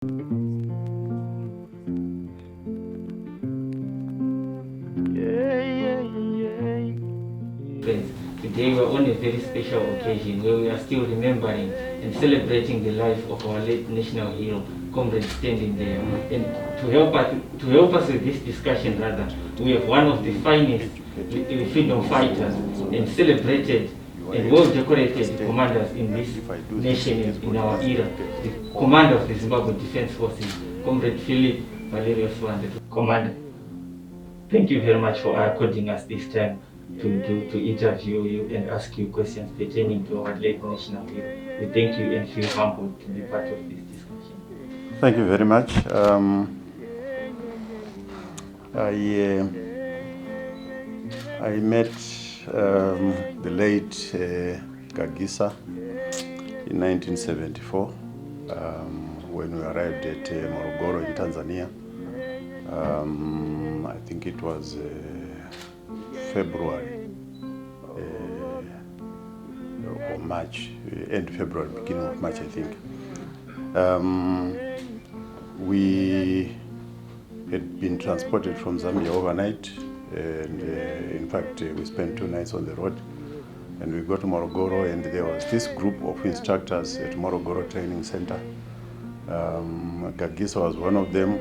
Today we're on a very special occasion where we are still remembering and celebrating the life of our late national hero, Comrade Stanley there. And to help us with this discussion, we have one of the finest freedom fighters and celebrated and well-decorated commanders in this nation in our era, the commander of the Zimbabwe Defence Forces, Comrade Phillip, Valerio. Commander, thank you very much for according us this time to interview you and ask you questions pertaining to our late national hero. We thank you and feel humbled to be part of this discussion. Thank you very much. I met the late Gagisa in 1974 when we arrived at Morogoro in Tanzania. I think it was February or March, end February, beginning of March, I think. We had been transported from Zambia overnight, and in fact we spent 2 nights on the road, and we got to Morogoro, and there was this group of instructors at Morogoro Training Center. Gagisa was one of them.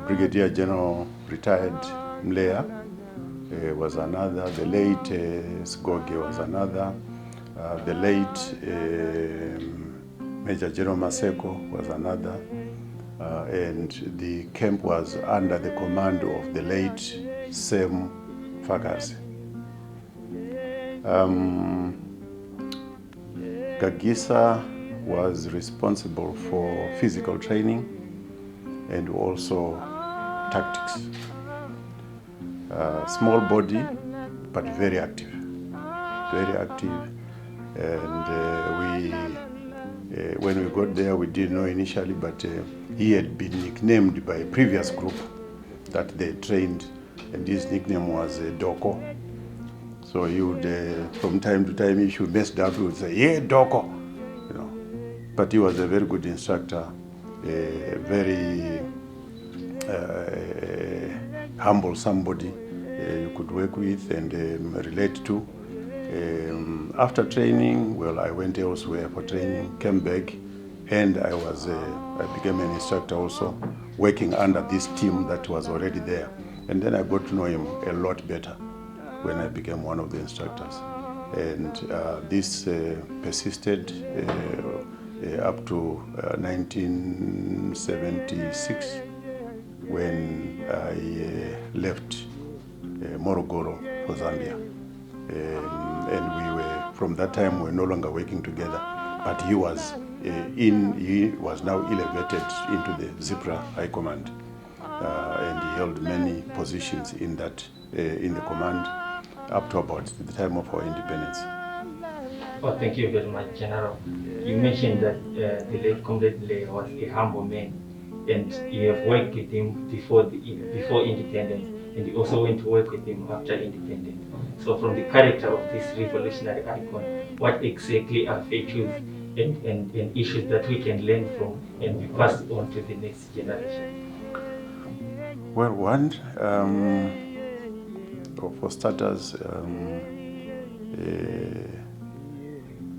Brigadier General retired Nleya was another. The late Skoge was another. The late Major General Maseko was another. And the camp was under the command of the late Sam Fagasi. Gagisa was responsible for physical training and also tactics. Small body, but very active. Very active. And when we got there, we didn't know initially, but he had been nicknamed by a previous group that they trained, and his nickname was Doko. So he would, from time to time, if you messed up, he would say, "Yeah, Doko," you know. But he was a very good instructor, very humble somebody you could work with and relate to. After training, well, I went elsewhere for training, came back, and I became an instructor also, working under this team that was already there. And then I got to know him a lot better when I became one of the instructors. And this persisted up to 1976 when I left Morogoro for Zambia. And we were, from that time, we were no longer working together. But he was now elevated into the ZIPRA High Command, and he held many positions in that in the command up to about the time of our independence. Oh, thank you very much, General. You mentioned that the late Comrade Nleya was a humble man, and you have worked with him before independence, and you also went to work with him after independence. So from the character of this revolutionary icon, what exactly are virtues and issues that we can learn from and be passed on to the next generation? Well, one, for starters,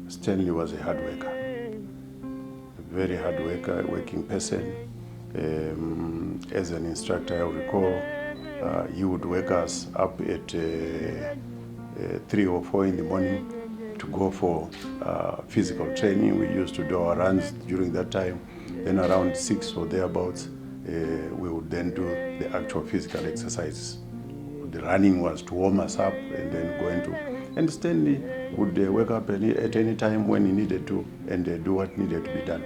Stanley was a hard worker, a very hard worker, working person. As an instructor, I recall he would wake us up at 3 or 4 in the morning to go for physical training. We used to do our runs during that time. Then around 6 or thereabouts, we would then do the actual physical exercises. The running was to warm us up and then go into. And Stanley would wake up at any time when he needed to and do what needed to be done.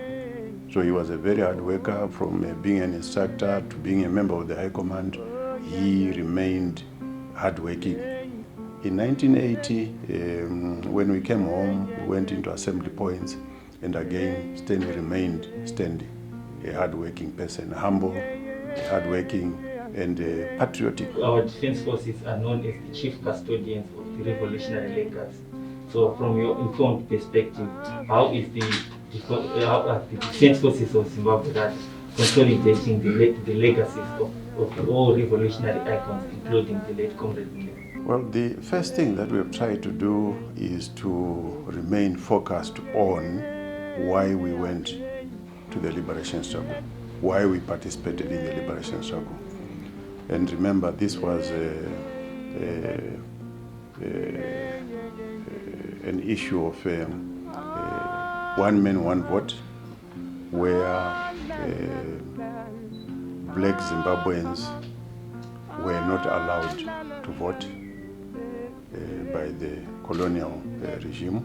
So he was a very hard worker. From being an instructor to being a member of the High Command, he remained hardworking. In 1980, when we came home, we went into assembly points, and again, Stanley remained Stanley, a hardworking person, humble, hardworking, and patriotic. Our defense forces are known as the chief custodians of the revolutionary legacy. So from your informed perspective, how is the the Defence Forces of Zimbabwe, that consolidating the legacies of all revolutionary icons, including the late Comrade Nleya? Well, the first thing that we have tried to do is to remain focused on why we went to the liberation struggle, why we participated in the liberation struggle. And remember, this was an issue of one man, one vote, where black Zimbabweans were not allowed to vote by the colonial regime.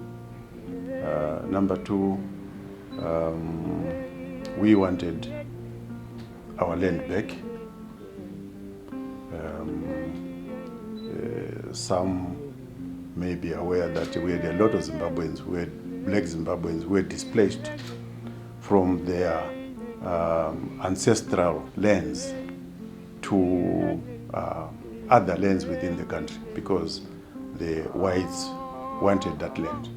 Number two, we wanted our land back. Some may be aware that we had a lot of Zimbabweans, black Zimbabweans, who were displaced from their ancestral lands to other lands within the country because the whites wanted that land.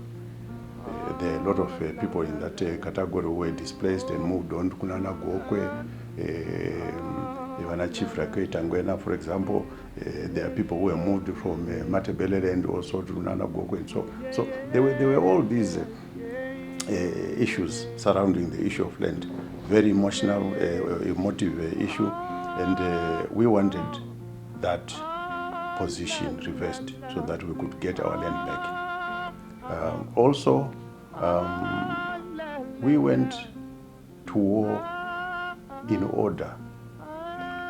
There are a lot of people in that category who were displaced and moved on to Kunana Gokwe, Chief Rakwe, for example. There are people who were moved from Matebele and also to Nana Gokwe and so there were all these issues surrounding the issue of land. Very emotional, emotive issue, and we wanted that position reversed so that we could get our land back. Also, we went to war in order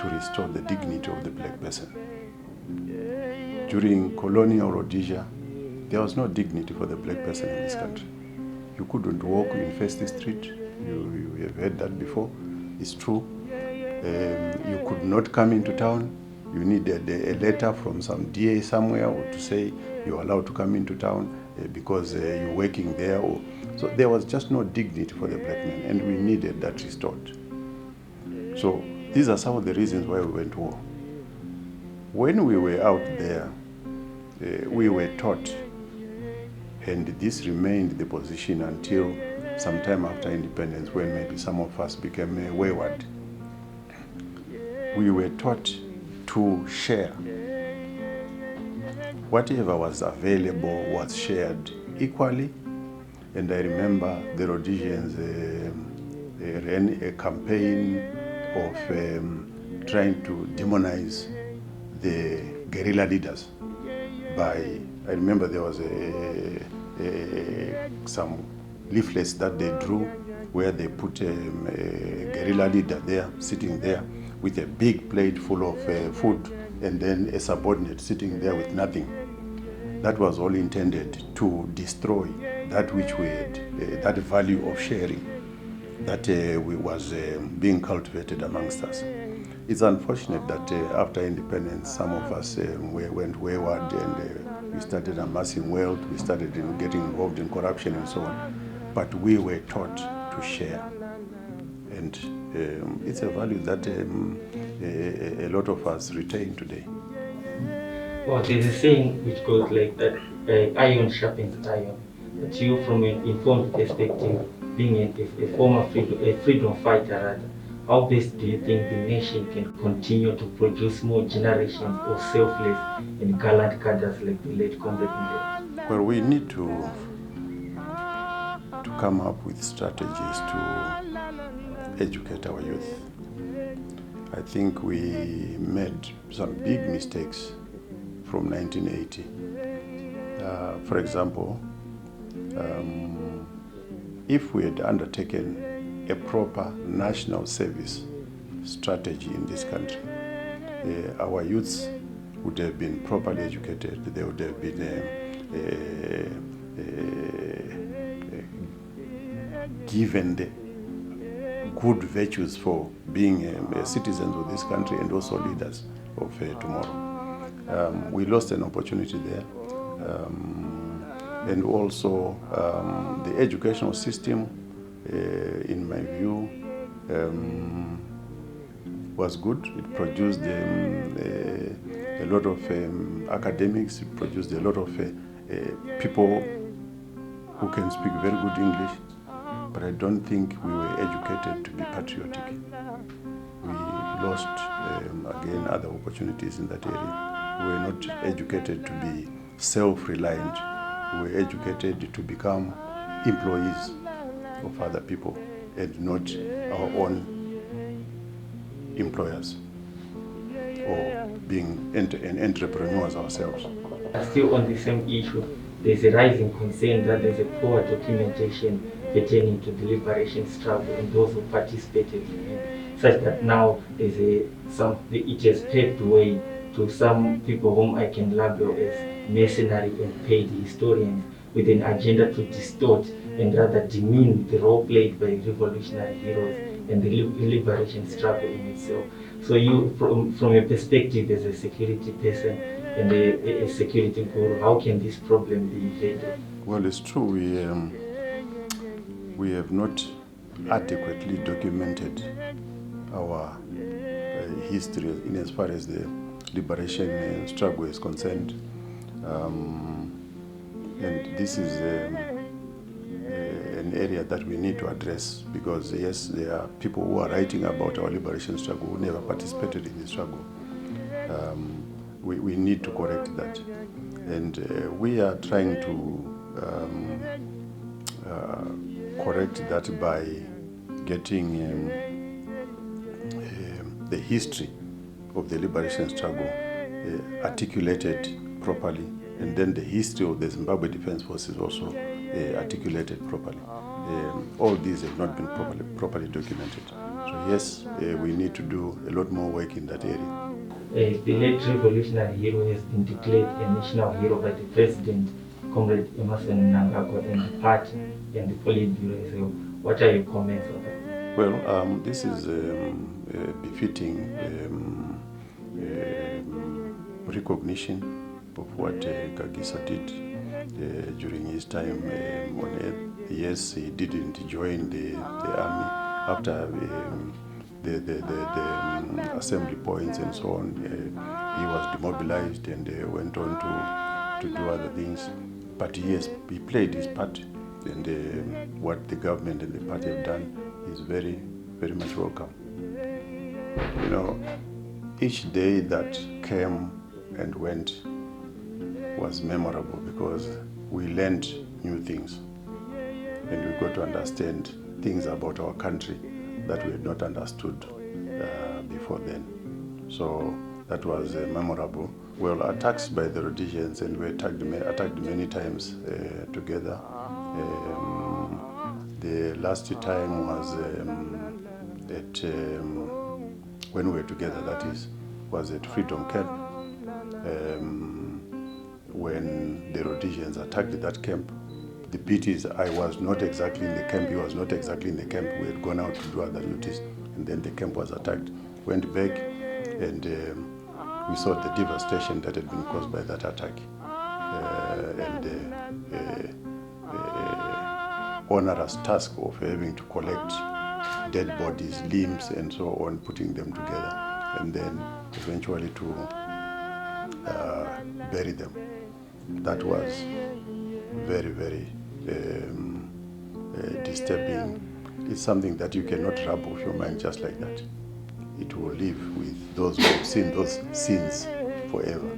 to restore the dignity of the black person. During colonial Rhodesia, there was no dignity for the black person in this country. You couldn't walk in First Street. You have heard that before. It's true. You could not come into town. You needed a letter from some DA somewhere or to say you're allowed to come into town because you're working there. So there was just no dignity for the black man, and we needed that restored. So these are some of the reasons why we went to war. When we were out there, we were taught, and this remained the position until some time after independence, when maybe some of us became wayward. We were taught to share. Whatever was available was shared equally. And I remember the Rhodesians ran a campaign of trying to demonize the guerrilla leaders. I remember there was some leaflets that they drew where they put a guerrilla leader there, sitting there with a big plate full of food, and then a subordinate sitting there with nothing. That was all intended to destroy that which we had, that value of sharing that was being cultivated amongst us. It's unfortunate that after independence, some of us went wayward and we started amassing wealth, we started getting involved in corruption and so on. But we were taught to share. And it's a value that a lot of us retain today. Well, there's a saying which goes like that, iron sharpens iron. But you, from an informed perspective, being a former freedom fighter, how best do you think the nation can continue to produce more generations of selfless and gallant cadres like the late Comrade Nleya? Well, we need to come up with strategies to educate our youth. I think we made some big mistakes from 1980. For example, if we had undertaken a proper national service strategy in this country, our youths would have been properly educated. They would have been given the good virtues for being citizens of this country and also leaders of tomorrow. We lost an opportunity there. And also the educational system, in my view, was good. It produced a lot of academics. It produced a lot of people who can speak very good English. but I don't think we were educated to be patriotic. We lost, again, other opportunities in that area. We were not educated to be self-reliant. We were educated to become employees of other people and not our own employers or being entrepreneurs ourselves. Still on the same issue, there's a rising concern that there's a poor documentation pertaining to the liberation struggle and those who participated in it, such that now there's it has paved way to some people whom I can label as mercenary and paid historians with an agenda to distort and rather demean the role played by revolutionary heroes and the liberation struggle in itself. So you, from a perspective as a security person and a security guru, how can this problem be evaded? Well, it's true. We have not adequately documented our history in as far as the liberation struggle is concerned. And this is an area that we need to address, because yes, there are people who are writing about our liberation struggle who never participated in the struggle. We need to correct that, and we are trying to correct that by getting the history of the liberation struggle articulated properly, and then the history of the Zimbabwe Defence Forces also articulated properly. All these have not been properly documented. So yes, we need to do a lot more work in that area. The late revolutionary hero has been declared a national hero by the President, Comrade Emerson Mnangagwa, and the party and the Politburo. So what are your comments on that? Well, this is befitting recognition of what Gagisa did during his time on earth. Yes, he didn't join the army after the assembly points and so on. He was demobilized and went on to do other things. But yes, he played his part, and what the government and the party have done is very, very much welcome. You know, each day that came and went was memorable because we learned new things and we got to understand things about our country that we had not understood before then. So that was memorable. Well, attacks by the Rhodesians, and we attacked many times together. The last time was when we were together, that is, was at Freedom Camp. When the Rhodesians attacked that camp, the pity is I was not exactly in the camp, he was not exactly in the camp. We had gone out to do other duties, and then the camp was attacked. Went back, and we saw the devastation that had been caused by that attack. Onerous task of having to collect dead bodies, limbs, and so on, putting them together, and then eventually to bury them. That was very, very disturbing. It's something that you cannot rub off your mind just like that. It will live with those who have seen those scenes forever.